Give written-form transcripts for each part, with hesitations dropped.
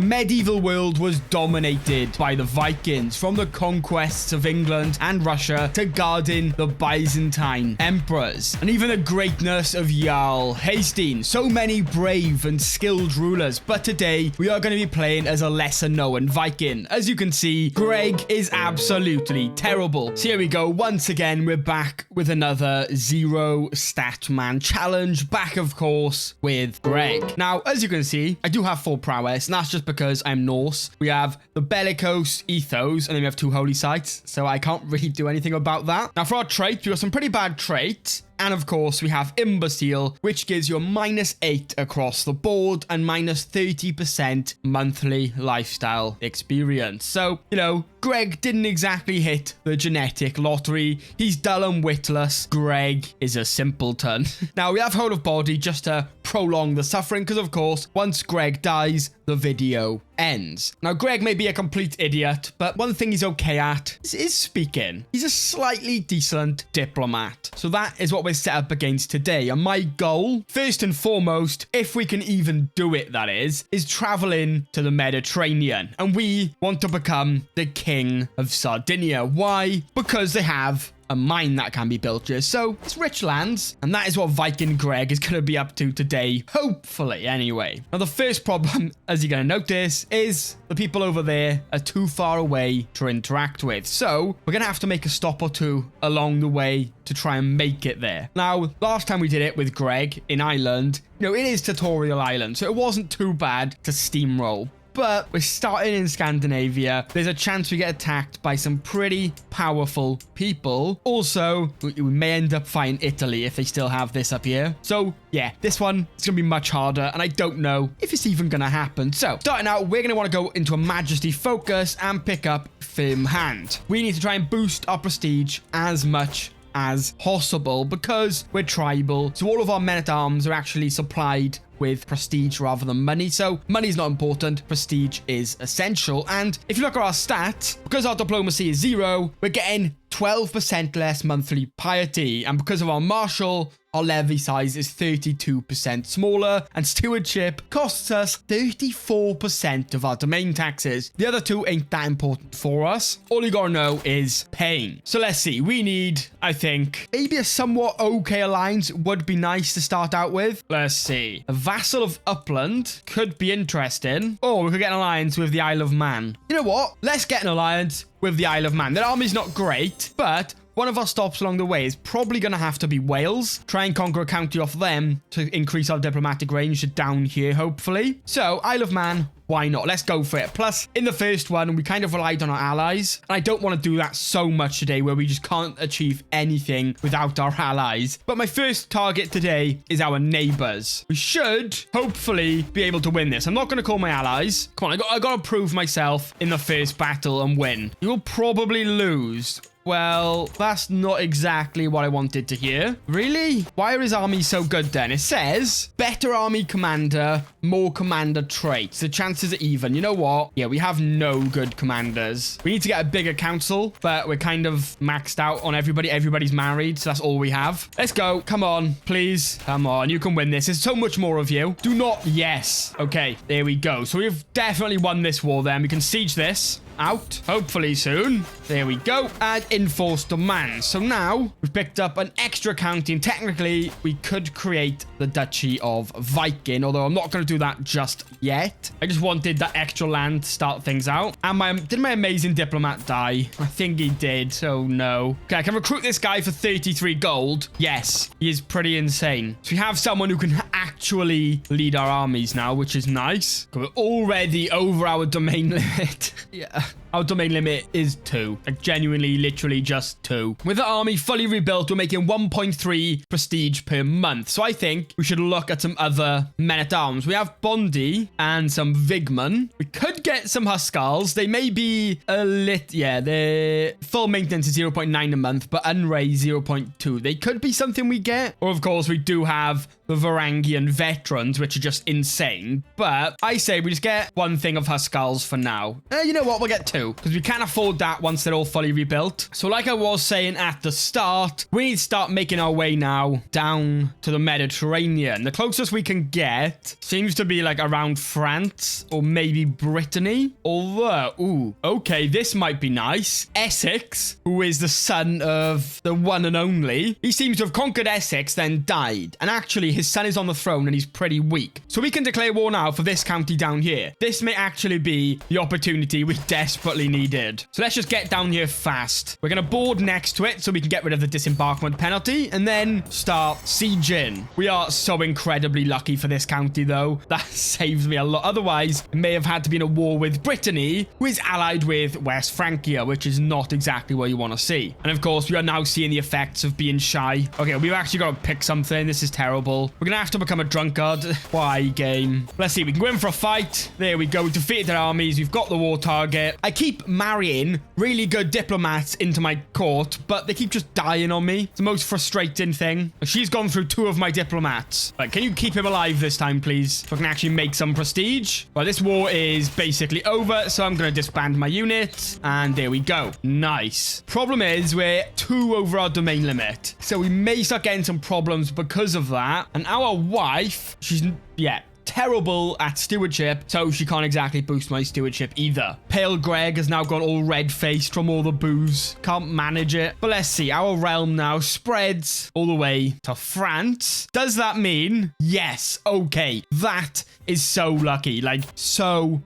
medieval world was dominated by the Vikings, from the conquests of England and Russia to guarding the Byzantine emperors, and even the greatness of Jarl Hastings. So many brave and skilled rulers, but today we are going to be playing as a lesser known Viking. As you can see, Greg is absolutely terrible. So here we go. Once again, we're back with another Zero Stat Man challenge, back of course with Greg. Now, as you can see, I do have full prowess, and that's just because I'm Norse. We have the bellicose ethos, and then we have 2 holy sites, so I can't really do anything about that. Now, for our traits, we got some pretty bad traits. And of course, we have Imbecile, which gives you a -8 across the board and minus 30% monthly lifestyle experience. So, you know, Greg didn't exactly hit the genetic lottery. He's dull and witless. Greg is a simpleton. Now, we have Whole of Body just to prolong the suffering, because of course, once Greg dies, the video ends. Now, Greg may be a complete idiot, but one thing he's okay at is speaking. He's a slightly decent diplomat. So that is what we're set up against today. And my goal, first and foremost, if we can even do it, that is traveling to the Mediterranean. And we want to become the king of Sardinia. Why? Because they have a mine that can be built here. So it's rich lands, and that is what Viking Greg is going to be up to today, hopefully, anyway. Now, the first problem, as you're going to notice, is the people over there are too far away to interact with. So we're going to have to make a stop or two along the way to try and make it there. Now, last time we did it with Greg in Ireland, you know, it is Tutorial Island, so it wasn't too bad to steamroll. But we're starting in Scandinavia. There's a chance we get attacked by some pretty powerful people. Also, we may end up fighting Italy if they still have this up here. So yeah, this one is going to be much harder, and I don't know if it's even going to happen. So starting out, we're going to want to go into a Majesty focus and pick up Firm Hand. We need to try and boost our prestige as much as possible because we're tribal. So all of our men-at-arms are actually supplied with prestige rather than money. So money is not important, prestige is essential. And if you look at our stats, because our diplomacy is 0, we're getting 12% less monthly piety, and because of our martial, our levy size is 32% smaller, and stewardship costs us 34% of our domain taxes. The other 2 ain't that important for us. All you gotta know is pain. So let's see, we need, I think, maybe a somewhat okay alliance would be nice to start out with. Let's see, a vassal of Upland could be interesting, or we could get an alliance with the Isle of Man. You know what, let's get an alliance with the Isle of Man. Their army's not great, but one of our stops along the way is probably going to have to be Wales. Try and conquer a county off them to increase our diplomatic range to down here, hopefully. So, Isle of Man, why not? Let's go for it. Plus, in the first one, we kind of relied on our allies. And I don't want to do that so much today where we just can't achieve anything without our allies. But my first target today is our neighbors. We should hopefully be able to win this. I'm not going to call my allies. Come on, I got to prove myself in the first battle and win. You will probably lose. Well, that's not exactly what I wanted to hear. Really? Why are his armies so good then? It says, better army commander, more commander traits. The chances are even. You know what? Yeah, we have no good commanders. We need to get a bigger council, but we're kind of maxed out on everybody. Everybody's married, so that's all we have. Let's go. Come on, please. Come on, you can win this. There's so much more of you. Do not. Yes. Okay, there we go. So we've definitely won this war then. We can siege this out, hopefully soon. There we go. Add enforced demands. So now we've picked up an extra county, and technically we could create the Duchy of Viking, although I'm not going to do that just yet. I just wanted that extra land to start things out. And did my amazing diplomat die? I think he did. Oh no. Okay, I can recruit this guy for 33 gold. Yes, he is pretty insane. So we have someone who can actually lead our armies now, which is nice. We're already over our domain limit. Yeah. Our domain limit is 2. Like, genuinely, literally just 2. With the army fully rebuilt, we're making 1.3 prestige per month. So I think we should look at some other men-at-arms. We have Bondi and some Vigman. We could get some Huskars. They may be a yeah, their full maintenance is 0.9 a month, but unraised 0.2. They could be something we get. Or, of course, we do have the Varangian veterans, which are just insane. But I say we just get one thing of Huskars for now. You know what? We'll get 2. to, because we can't afford that once they're all fully rebuilt. So like I was saying at the start, we need to start making our way now down to the Mediterranean. The closest we can get seems to be like around France or maybe Brittany. Although, ooh, okay, this might be nice. Essex, who is the son of the one and only, he seems to have conquered Essex, then died. And actually, his son is on the throne and he's pretty weak. So we can declare war now for this county down here. This may actually be the opportunity we desperately needed. So let's just get down here fast. We're going to board next to it so we can get rid of the disembarkment penalty and then start sieging. We are so incredibly lucky for this county, though. That saves me a lot. Otherwise, it may have had to be in a war with Brittany, who is allied with West Francia, which is not exactly what you want to see. And of course, we are now seeing the effects of being shy. Okay, we've actually got to pick something. This is terrible. We're going to have to become a drunkard. Why, game? Let's see. We can go in for a fight. There we go. We defeated their armies. We've got the war target. I keep marrying really good diplomats into my court, but they keep just dying on me. It's the most frustrating thing. She's gone through 2 of my diplomats. Like, can you keep him alive this time, please? So I can actually make some prestige. Well, this war is basically over, so I'm going to disband my unit. And there we go. Nice. Problem is, we're 2 over our domain limit. So we may start getting some problems because of that. And our wife, she's, yeah, terrible at stewardship, so she can't exactly boost my stewardship either. Pale Greg has now gone all red-faced from all the booze. Can't manage it. But let's see. Our realm now spreads all the way to France. Does that mean? Yes. Okay. That is so lucky. Like, so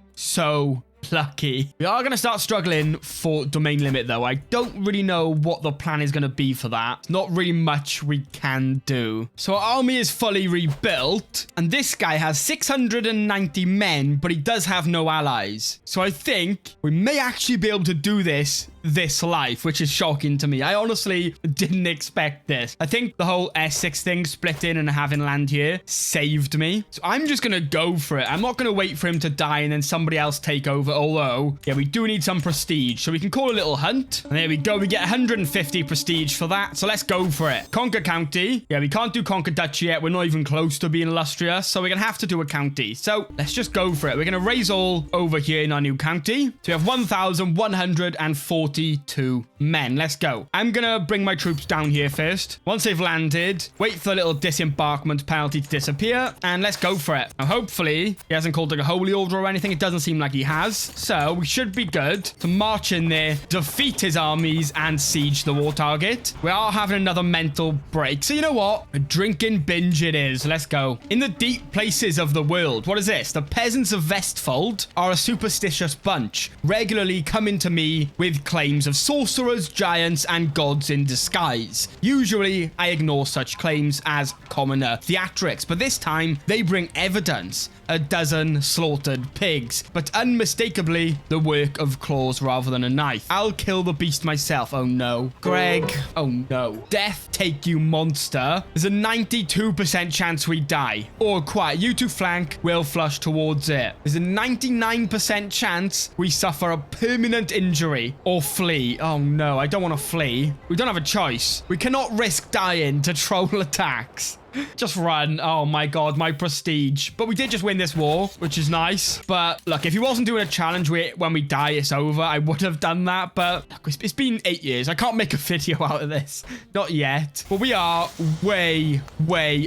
lucky. We are going to start struggling for domain limit, though. I don't really know what the plan is going to be for that. Not really much we can do. So our army is fully rebuilt, and this guy has 690 men, but he does have no allies. So I think we may actually be able to do this life, which is shocking to me. I honestly didn't expect this. I think the whole Essex thing, splitting and having land here, saved me. So I'm just going to go for it. I'm not going to wait for him to die and then somebody else take over. Although, yeah, we do need some prestige. So we can call a little hunt. And there we go. We get 150 prestige for that. So let's go for it. Conquer county. Yeah, we can't do conquer duchy yet. We're not even close to being illustrious. So we're going to have to do a county. So let's just go for it. We're going to raise all over here in our new county. So we have 1,142 men. Let's go. I'm going to bring my troops down here first. Once they've landed, wait for the little disembarkment penalty to disappear. And let's go for it. Now, hopefully, he hasn't called like a holy order or anything. It doesn't seem like he has. So we should be good to march in there, defeat his armies, and siege the war target. We are having another mental break. So you know what? A drinking binge it is. Let's go. In the deep places of the world. What is this? The peasants of Vestfold are a superstitious bunch, regularly coming to me with claims of sorcerers, giants, and gods in disguise. Usually, I ignore such claims as commoner theatrics, but this time, they bring evidence. A dozen slaughtered pigs, but unmistakably the work of claws rather than a knife. I'll kill the beast myself. Oh no. Greg. Oh no. Death take you, monster. There's a 92% chance we die. Or quiet. You two flank. We'll flush towards it. There's a 99% chance we suffer a permanent injury or flee. Oh no. I don't want to flee. We don't have a choice. We cannot risk dying to troll attacks. Just run. Oh my god, my prestige. But we did just win this war, which is nice. But look, if he wasn't doing a challenge where when we die, it's over, I would have done that. But look, it's been 8 years. I can't make a video out of this. Not yet. But we are way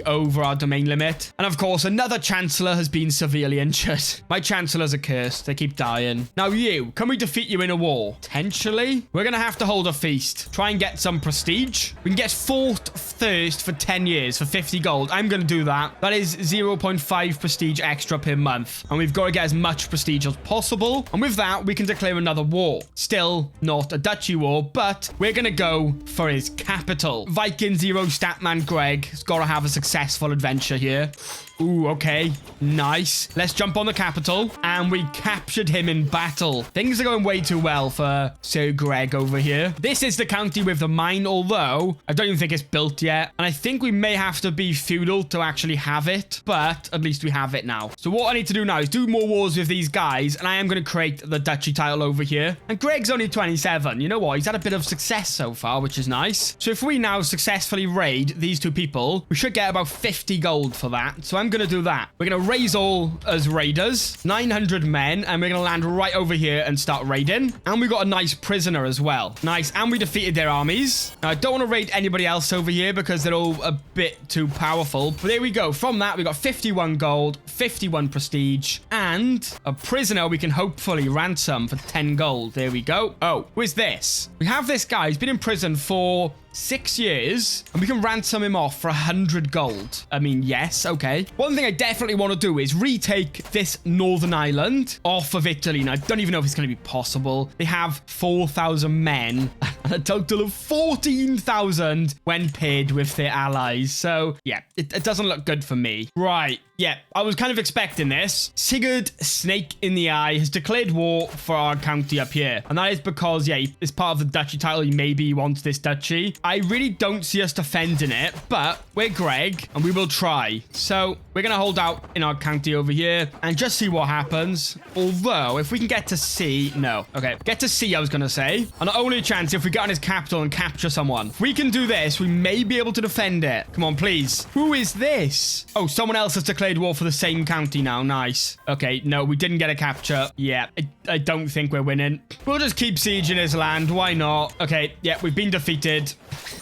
over our domain limit. And of course, another chancellor has been severely injured. My chancellors are cursed. They keep dying. Now you, can we defeat you in a war? Potentially. We're going to have to hold a feast. Try and get some prestige. We can get fought thirst for 10 years for 50 gold. I'm going to do that. That is 0.5 prestige extra per month. And we've got to get as much prestige as possible. And with that, we can declare another war. Still not a duchy war, but we're going to go for his capital. Viking Zero Statman Greg has got to have a successful adventure here. Ooh, okay. Nice. Let's jump on the capital. And we captured him in battle. Things are going way too well for Sir Greg over here. This is the county with the mine, although I don't even think it's built yet. And I think we may have to be feudal to actually have it. But at least we have it now. So what I need to do now is do more wars with these guys. And I am going to create the duchy title over here. And Greg's only 27. You know what? He's had a bit of success so far, which is nice. So if we now successfully raid these two people, we should get about 50 gold for that. So I'm I'm going to do that. We're going to raise all as raiders, 900 men, and we're going to land right over here and start raiding. And we got a nice prisoner as well. Nice. And we defeated their armies. Now, I don't want to raid anybody else over here because they're all a bit too powerful. But there we go. From that, we got 51 gold, 51 prestige, and a prisoner we can hopefully ransom for 10 gold. There we go. Oh, who is this? We have this guy. He's been in prison for 6 years, and we can ransom him off for 100 gold. I mean, yes, okay. One thing I definitely want to do is retake this northern island off of Italy. Now, I don't even know if it's going to be possible. They have 4,000 men and a total of 14,000 when paired with their allies. So, yeah, it doesn't look good for me. Right. Yeah, I was kind of expecting this. Sigurd Snake in the Eye has declared war for our county up here. And that is because, yeah, it's part of the duchy title. He wants this duchy. I really don't see us defending it, but we're Greg and we will try. So we're going to hold out in our county over here and just see what happens. Although, if we can get to sea, no. Okay, get to sea, I was going to say. And our only chance if we get on his capital and capture someone. If we can do this, we may be able to defend it. Come on, please. Who is this? Oh, someone else has declared war for the same county now. Nice. Okay, no, we didn't get a capture. Yeah, I don't think we're winning. We'll just keep sieging his land. Why not? Okay, yeah, we've been defeated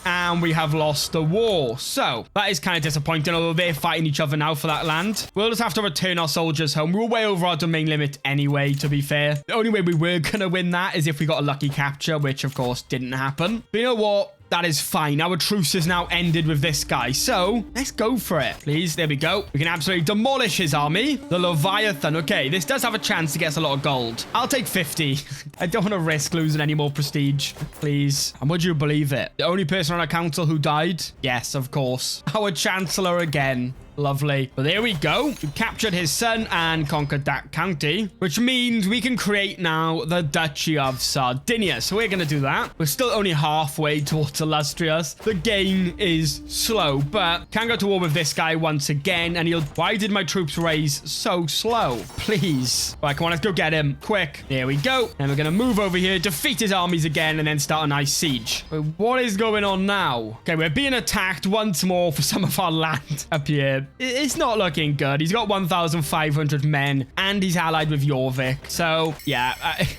and we have lost the war. So that is kind of disappointing, although they're fighting each other now for that land. We'll just have to return our soldiers home. We were way over our domain limit anyway, to be fair. The only way we were gonna win that is if we got a lucky capture, which of course didn't happen. But you know what? That is fine. Our truce is now ended with this guy. So let's go for it, please. There we go. We can absolutely demolish his army. The Leviathan. Okay, this does have a chance to get us a lot of gold. I'll take 50. I don't want to risk losing any more prestige, please. And would you believe it? The only person on our council who died? Yes, of course. Our chancellor again. Lovely. But there we go. We captured his son and conquered that county, which means we can create now the Duchy of Sardinia. So we're going to do that. We're still only halfway towards Illustrious. The game is slow, but can go to war with this guy once again. And he'll... Why did my troops raise so slow? Please. Right, come on, let's go get him. Quick. There we go. And we're going to move over here, defeat his armies again, and then start a nice siege. Wait, what is going on now? Okay, we're being attacked once more for some of our land up here. It's not looking good. He's got 1,500 men and he's allied with Jorvik. So, yeah,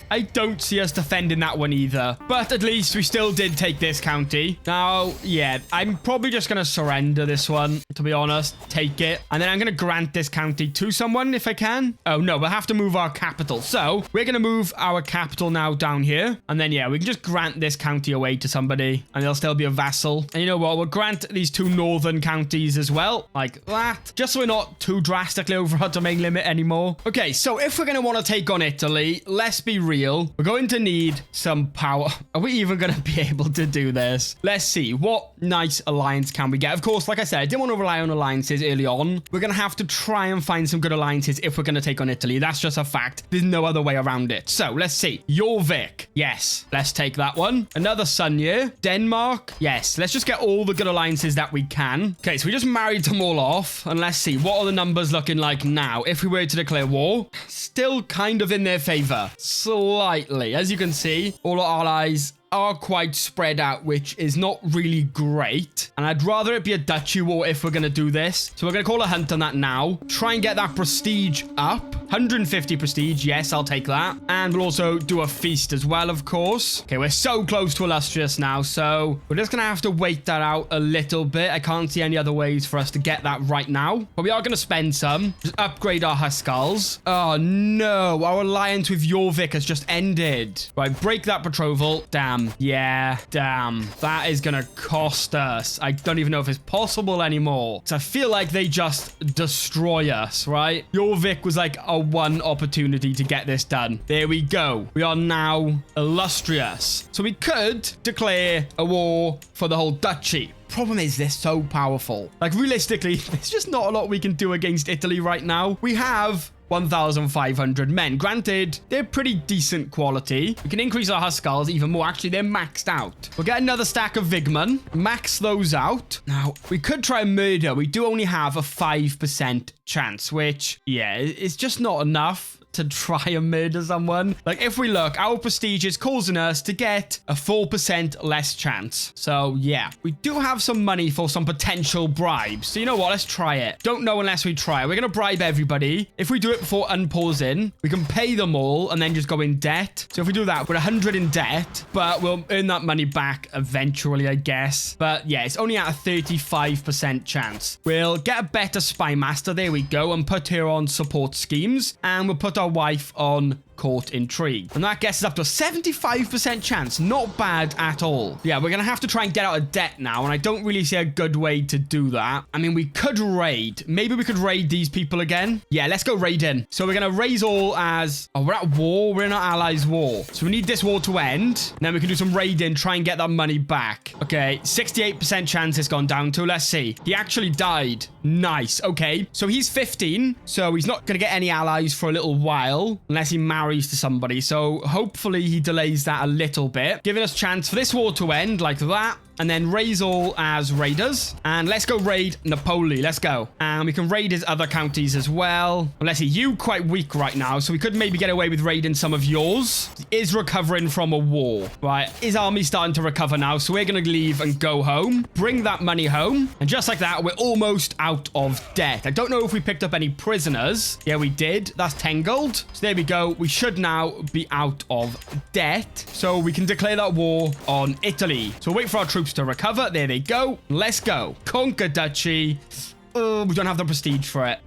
I don't see us defending that one either. But at least we still did take this county. Now, yeah, I'm probably just going to surrender this one, to be honest. Take it. And then I'm going to grant this county to someone if I can. Oh, no, we'll have to move our capital. So, we're going to move our capital now down here. And then, yeah, we can just grant this county away to somebody. And they'll still be a vassal. And you know what? We'll grant these two northern counties as well. Like that, just so we're not too drastically over our domain limit anymore. Okay, so if we're going to want to take on Italy, let's be real. We're going to need some power. Are we even going to be able to do this? Let's see. What nice alliance can we get? Of course, like I said, I didn't want to rely on alliances early on. We're going to have to try and find some good alliances if we're going to take on Italy. That's just a fact. There's no other way around it. So let's see. Jorvik. Yes, let's take that one. Another Sunyear. Denmark. Yes, let's just get all the good alliances that we can. Okay, so we just married them all off. And let's see, what are the numbers looking like now? If we were to declare war, still kind of in their favor. Slightly. As you can see, all our allies are quite spread out, which is not really great. And I'd rather it be a duchy war if we're going to do this. So we're going to call a hunt on that now. Try and get that prestige up. 150 prestige. Yes, I'll take that. And we'll also do a feast as well, of course. Okay, we're so close to Illustrious now. So we're just going to have to wait that out a little bit. I can't see any other ways for us to get that right now. But we are going to spend some. Just upgrade our Huskars. Oh, no. Our alliance with Jorvik has just ended. Right, break that betrothal. Damn. Yeah, damn. That is gonna cost us. I don't even know if it's possible anymore. So I feel like they just destroy us, right? Jorvik was like a one opportunity to get this done. There we go. We are now illustrious. So we could declare a war for the whole duchy. Problem is, they're so powerful. Like, realistically, there's just not a lot we can do against Italy right now. We have 1,500 men. Granted, they're pretty decent quality. We can increase our Huskars even more. Actually, they're maxed out. We'll get another stack of Vigman. Max those out. Now, we could try murder. We do only have a 5% chance, which, yeah, it's just not enough to try and murder someone. Like, if we look, our prestige is causing us to get a 4% less chance. So, yeah. We do have some money for some potential bribes. So, you know what? Let's try it. Don't know unless we try. We're going to bribe everybody. If we do it before unpausing, we can pay them all and then just go in debt. So, if we do that, we're 100 in debt, but we'll earn that money back eventually, I guess. But, yeah, it's only at a 35% chance. We'll get a better spy master. There we go. And put her on support schemes. And we'll put our wife on court intrigue. And that gets us up to a 75% chance. Not bad at all. Yeah, we're going to have to try and get out of debt now. And I don't really see a good way to do that. I mean, we could raid. Maybe we could raid these people again. Yeah, let's go raiding. So we're going to raise all as... Oh, we're at war. We're in our allies' war. So we need this war to end. And then we can do some raiding, try and get that money back. Okay, 68% chance it's gone down to. Let's see. He actually died. Nice. Okay, so he's 15. So he's not going to get any allies for a little while. Unless he marries to somebody. So hopefully he delays that a little bit, giving us chance for this war to end like that. And then raise all as raiders. And let's go raid Napoli. Let's go. And we can raid his other counties as well. Let's see. You quite weak right now. So we could maybe get away with raiding some of yours. He is recovering from a war. Right. His army's starting to recover now. So we're going to leave and go home. Bring that money home. And just like that, we're almost out of debt. I don't know if we picked up any prisoners. Yeah, we did. That's 10 gold. So there we go. We should now be out of debt. So we can declare that war on Italy. So wait for our troops to recover. There they go. Let's go. Conquer duchy. Oh, we don't have the prestige for it.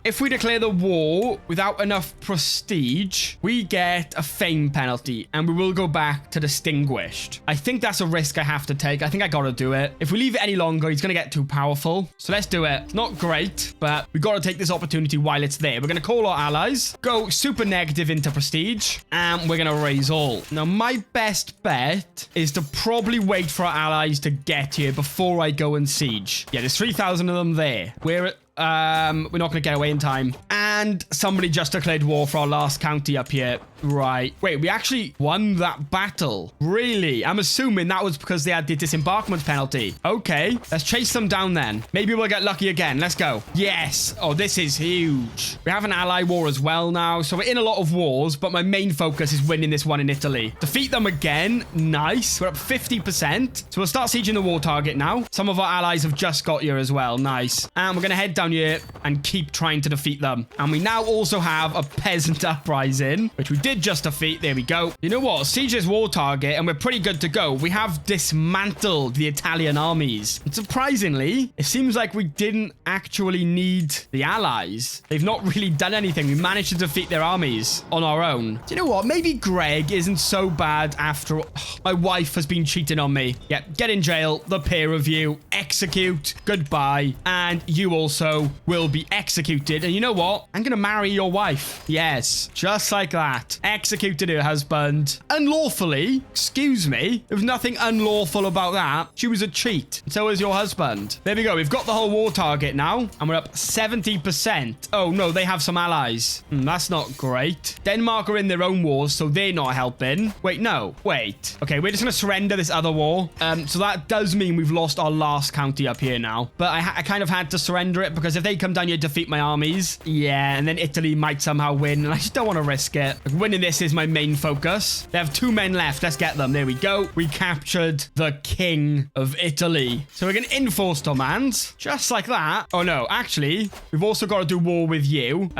If we declare the war without enough prestige, we get a fame penalty and we will go back to distinguished. I think that's a risk I have to take. I think I gotta do it. If we leave it any longer, he's gonna get too powerful. So let's do it. It's not great, but we gotta take this opportunity while it's there. We're gonna call our allies, go super negative into prestige, and we're gonna raise all. Now, my best bet is to probably wait for our allies to get here before I go and siege. Yeah, there's 3,000 of them there. We're not going to get away in time. And somebody just declared war for our last county up here. Right. Wait, we actually won that battle. Really? I'm assuming that was because they had the disembarkment penalty. Okay. Let's chase them down then. Maybe we'll get lucky again. Let's go. Yes. Oh, this is huge. We have an ally war as well now. So we're in a lot of wars, but my main focus is winning this one in Italy. Defeat them again. Nice. We're up 50%. So we'll start sieging the war target now. Some of our allies have just got here as well. Nice. And we're going to head down here and keep trying to defeat them. And we now also have a peasant uprising, which we did just defeat. There we go. You know what? Siege is war target and we're pretty good to go. We have dismantled the Italian armies. And surprisingly, it seems like we didn't actually need the allies. They've not really done anything. We managed to defeat their armies on our own. Do you know what? Maybe Greg isn't so bad after all. My wife has been cheating on me. Yeah, get in jail. The pair of you. Execute. Goodbye. And you also will be executed. And you know what? I'm going to marry your wife. Yes, just like that. Executed her husband. Unlawfully. Excuse me. There was nothing unlawful about that. She was a cheat. And so was your husband. There we go. We've got the whole war target now. And we're up 70%. Oh, no. They have some allies. That's not great. Denmark are in their own wars, so they're not helping. Wait, no. Wait. Okay, we're just going to surrender this other war. So that does mean we've lost our last county up here now. But I kind of had to surrender it because if they come down here to defeat my armies, yeah, and then Italy might somehow win, and I just don't want to risk it. Like, winning this is my main focus. They have 2 men left. Let's get them. There we go. We captured the king of Italy. So we're going to enforce demands, just like that. Oh, no. Actually, we've also got to do war with you.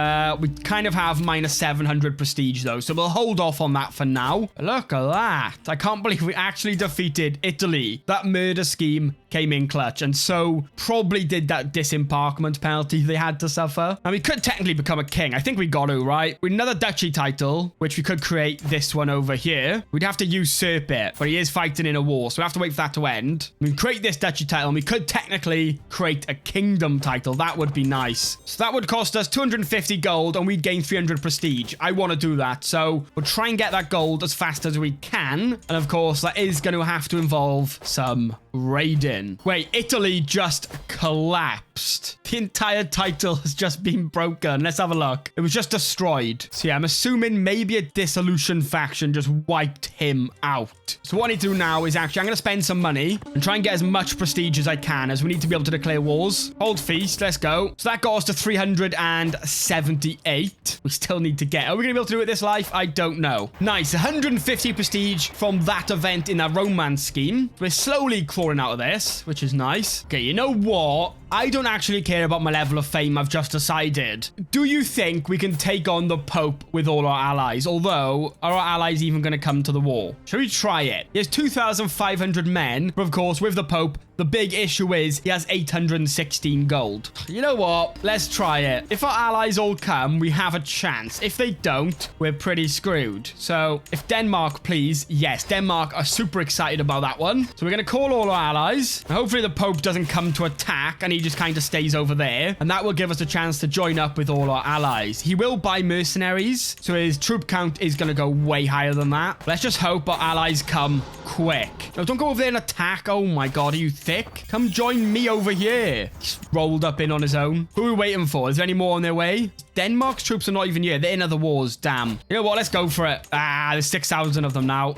We kind of have minus 700 prestige, though, so we'll hold off on that for now. Look at that. I can't believe we actually defeated Italy. That murder scheme came in clutch, and so probably did that disembarkment penalty they had to suffer. And we could technically become a king. I think we got to, right? With another duchy title, which we could create this one over here. We'd have to usurp it, but he is fighting in a war, so we have to wait for that to end. We create this duchy title, and we could technically create a kingdom title. That would be nice. So that would cost us 250 gold, and we'd gain 300 prestige. I want to do that, so we'll try and get that gold as fast as we can. And of course, that is going to have to involve some raiding. Wait, Italy just collapsed. The entire title has just been broken. Let's have a look. It was just destroyed. So yeah, I'm assuming maybe a dissolution faction just wiped him out. So what I need to do now is actually, I'm going to spend some money and try and get as much prestige as I can, as we need to be able to declare wars. Hold feast. Let's go. So that got us to 378. We still need to get. Are we going to be able to do it this life? I don't know. Nice. 150 prestige from that event in that romance scheme. We're slowly crawling out of this, which is nice. Okay, you know what? I don't actually care about my level of fame, I've just decided. Do you think we can take on the Pope with all our allies? Although, are our allies even going to come to the war? Shall we try it? He has 2,500 men, but of course, with the Pope, the big issue is he has 816 gold. You know what? Let's try it. If our allies all come, we have a chance. If they don't, we're pretty screwed. So if Denmark, please. Yes, Denmark are super excited about that one. So we're going to call all our allies. And hopefully the Pope doesn't come to attack and he just kind of stays over there. And that will give us a chance to join up with all our allies. He will buy mercenaries. So his troop count is going to go way higher than that. Let's just hope our allies come quick. No, don't go over there and attack. Oh my God, are you thick? Come join me over here. He's rolled up in on his own. Who are we waiting for? Is there any more on their way? Denmark's troops are not even here. They're in other wars. Damn. You know what? Let's go for it. Ah, there's 6,000 of them now.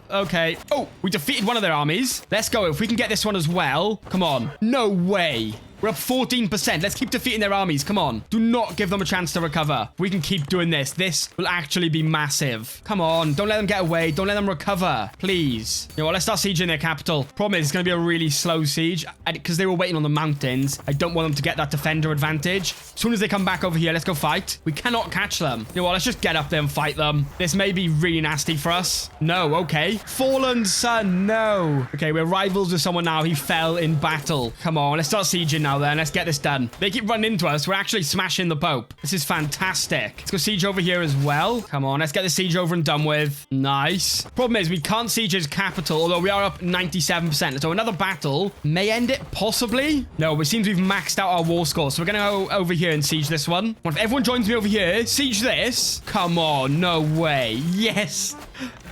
Okay. Oh, we defeated one of their armies. Let's go. If we can get this one as well. Come on. No way. We're up 14%. Let's keep defeating their armies. Come on. Do not give them a chance to recover. We can keep doing this. This will actually be massive. Come on. Don't let them get away. Don't let them recover. Please. You know what? Let's start sieging their capital. Problem is, it's going to be a really slow siege because they were waiting on the mountains. I don't want them to get that defender advantage. As soon as they come back over here, let's go fight. We cannot catch them. You know what? Let's just get up there and fight them. This may be really nasty for us. No. Okay. Fallen son. No. Okay. We're rivals with someone now. He fell in battle. Come on. Let's start sieging now. Then let's get this done. They keep running into us. We're actually smashing the Pope. This is fantastic. Let's go siege over here as well. Come on, let's get the siege over and done with. Nice. Problem is, we can't siege his capital, although we are up 97%. So another battle may end it, possibly. No, it seems we've maxed out our war score. So we're gonna go over here and siege this one. If everyone joins me over here, siege this. Come on, no way. Yes.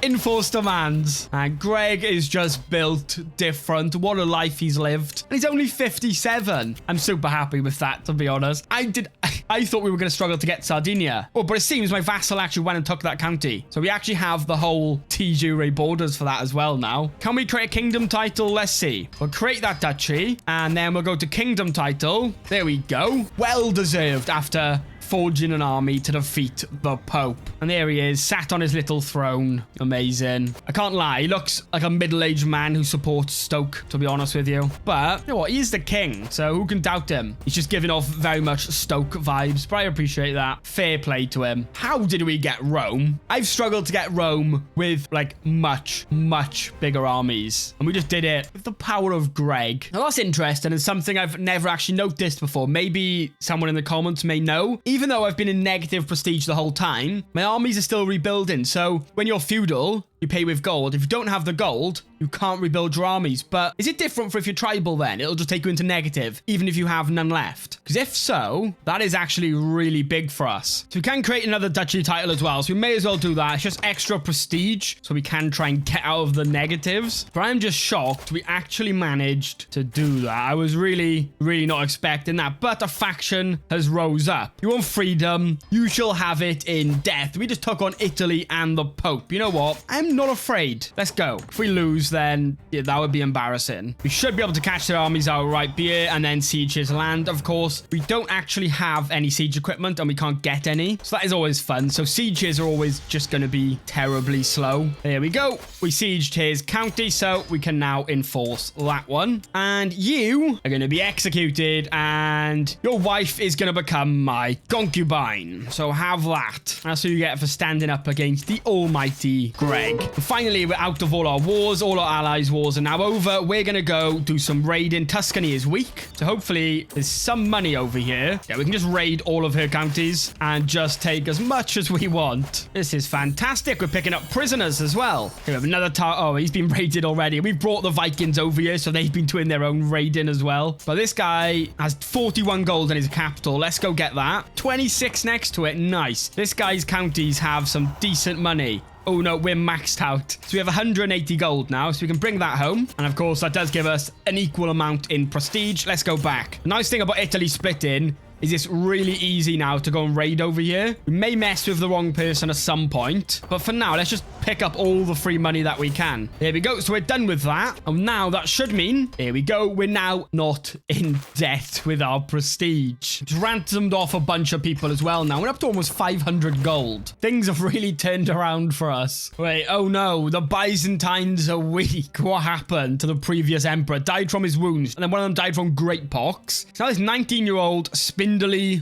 Enforced demands. And Greg is just built different. What a life he's lived. And he's only 57. I'm super happy with that, to be honest. I thought we were going to struggle to get Sardinia. Oh, but it seems my vassal actually went and took that county. So we actually have the whole T-Jure borders for that as well now. Can we create a kingdom title? Let's see. We'll create that duchy. And then we'll go to kingdom title. There we go. Well deserved after forging an army to defeat the Pope. And there he is, sat on his little throne. Amazing. I can't lie, he looks like a middle-aged man who supports Stoke, to be honest with you. But, you know what, he's the king, so who can doubt him? He's just giving off very much Stoke vibes, but I appreciate that. Fair play to him. How did we get Rome? I've struggled to get Rome with, like, much bigger armies. And we just did it with the power of Greg. Now, that's interesting and something I've never actually noticed before. Maybe someone in the comments may know. Even though I've been in negative prestige the whole time, my armies are still rebuilding. So when you're feudal, you pay with gold. If you don't have the gold, you can't rebuild your armies. But is it different for if you're tribal then? It'll just take you into negative, even if you have none left. Because if so, that is actually really big for us. So we can create another duchy title as well. So we may as well do that. It's just extra prestige. So we can try and get out of the negatives. But I'm just shocked we actually managed to do that. I was really not expecting that. But a faction has rose up. You want freedom? You shall have it in death. We just took on Italy and the Pope. You know what? I'm not afraid. Let's go. If we lose, then yeah, that would be embarrassing. We should be able to catch their armies outright here and then siege his land. Of course, we don't actually have any siege equipment and we can't get any. So that is always fun. So sieges are always just going to be terribly slow. There we go. We sieged his county, so we can now enforce that one. And you are going to be executed and your wife is going to become my concubine. So have that. That's what you get for standing up against the almighty Greg. And finally, we're out of all our wars. All our allies' wars are now over. We're going to go do some raiding. Tuscany is weak. So hopefully there's some money over here. Yeah, we can just raid all of her counties and just take as much as we want. This is fantastic. We're picking up prisoners as well. Here we have another oh, he's been raided already. We've brought the Vikings over here, so they've been doing their own raiding as well. But this guy has 41 gold in his capital. Let's go get that. 26 next to it. Nice. This guy's counties have some decent money. Oh, no, we're maxed out. So we have 180 gold now, so we can bring that home. And, of course, that does give us an equal amount in prestige. Let's go back. The nice thing about Italy splitting is it's really easy now to go and raid over here. We may mess with the wrong person at some point, but for now, let's just pick up all the free money that we can. There we go. So we're done with that. And now that should mean, here we go, we're now not in debt with our prestige. Just ransomed off a bunch of people as well now. We're up to almost 500 gold. Things have really turned around for us. Wait, oh no, the Byzantines are weak. What happened to the previous emperor? Died from his wounds, and then one of them died from great pox. So now this 19-year-old spindly,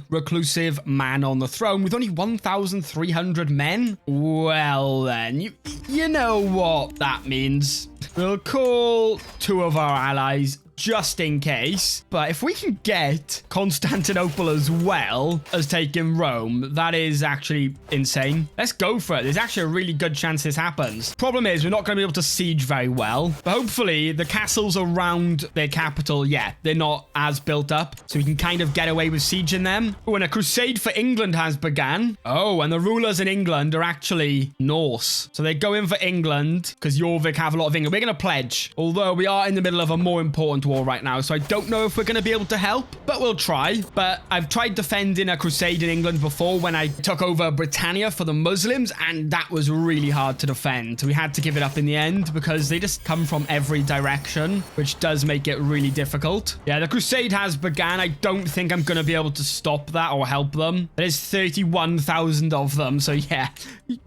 reclusive man on the throne with only 1,300 men? Well then, you know what that means. We'll call 2 of our allies just in case. But if we can get Constantinople as well as taking Rome, that is actually insane. Let's go for it. There's actually a really good chance this happens. Problem is, we're not going to be able to siege very well. But hopefully, the castles around their capital, yeah, they're not as built up. So we can kind of get away with sieging them. Oh, and a crusade for England has begun. Oh, and the rulers in England are actually Norse. So they're going for England because Jorvik have a lot of England. We're going to pledge. Although we are in the middle of a more important war right now, so I don't know if we're going to be able to help, but we'll try. But I've tried defending a crusade in England before when I took over Britannia for the Muslims, and that was really hard to defend. We had to give it up in the end because they just come from every direction, which does make it really difficult. Yeah, the crusade has begun. I don't think I'm going to be able to stop that or help them. There's 31,000 of them, so yeah,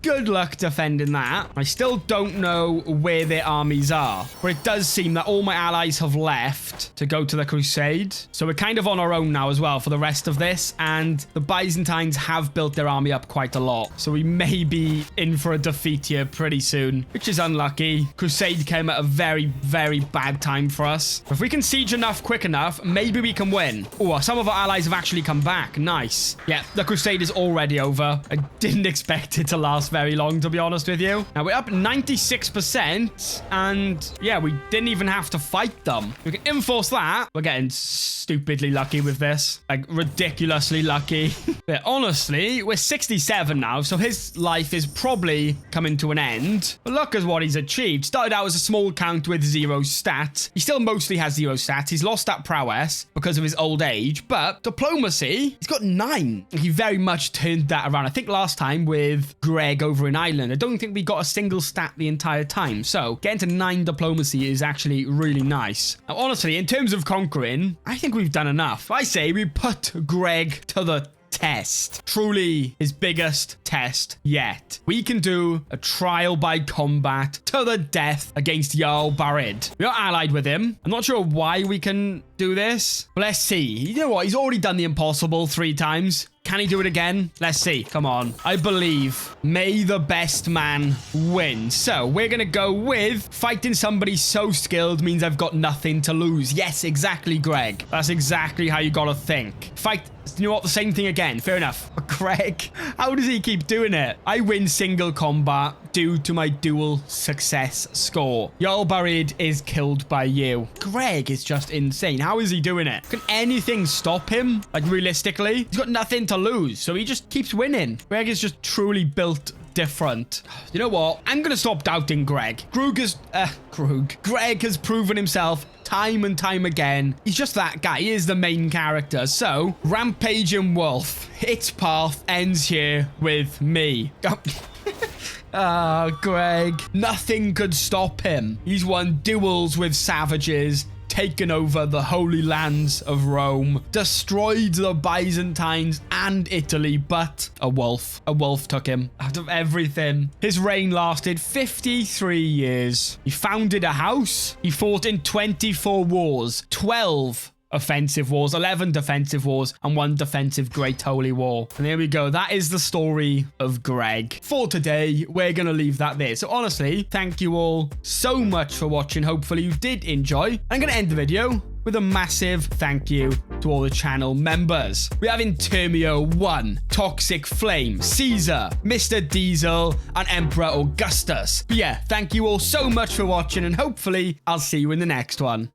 good luck defending that. I still don't know where their armies are, but it does seem that all my allies have left to go to the crusade. So we're kind of on our own now as well for the rest of this, and the Byzantines have built their army up quite a lot. So we may be in for a defeat here pretty soon, which is unlucky. Crusade came at a very, very bad time for us. If we can siege enough quick enough, maybe we can win. Oh, some of our allies have actually come back. Nice. Yeah, the crusade is already over. I didn't expect it to last very long, to be honest with you. Now we're up 96%, and yeah, we didn't even have to fight them. We can enforce that. We're getting stupidly lucky with this. Like, ridiculously lucky. But honestly, we're 67 now, so his life is probably coming to an end. But look at what he's achieved. Started out as a small count with 0 stats. He still mostly has 0 stats. He's lost that prowess because of his old age, but diplomacy, he's got 9. He very much turned that around. I think last time with Greg over in Ireland, I don't think we got a single stat the entire time. So getting to 9 diplomacy is actually really nice. Now, honestly, in terms of conquering, I think we've done enough. I say we put Greg to the test. Truly his biggest test yet. We can do a trial by combat to the death against Jarl Barid. We are allied with him. I'm not sure why we can do this, but let's see. You know what? He's already done the impossible 3 times. Can he do it again? Let's see. Come on. I believe. May the best man win. So we're going to go with fighting somebody so skilled means I've got nothing to lose. Yes, exactly, Greg. That's exactly how you got to think. Fight. You know what? The same thing again. Fair enough. But Greg, how does he keep doing it? I win single combat due to my dual success score. Jarl Barid is killed by you. Greg is just insane. How is he doing it? Can anything stop him? Like, realistically? He's got nothing to lose, so he just keeps winning. Greg is just truly built different. You know what? I'm going to stop doubting Greg. Greg has proven himself time and time again. He's just that guy. He is the main character. So, Rampaging Wolf. Its path ends here with me. Greg. Nothing could stop him. He's won duels with savages, taken over the Holy Lands of Rome, destroyed the Byzantines and Italy, but a wolf took him out of everything. His reign lasted 53 years. He founded a house. He fought in 24 wars, 12 offensive wars, 11 defensive wars, and 1 defensive Great Holy War. And there we go. That is the story of Greg. For today, we're going to leave that there. So honestly, thank you all so much for watching. Hopefully you did enjoy. I'm going to end the video with a massive thank you to all the channel members. We have Intermio 1, Toxic Flame, Caesar, Mr. Diesel, and Emperor Augustus. But yeah, thank you all so much for watching, and hopefully I'll see you in the next one.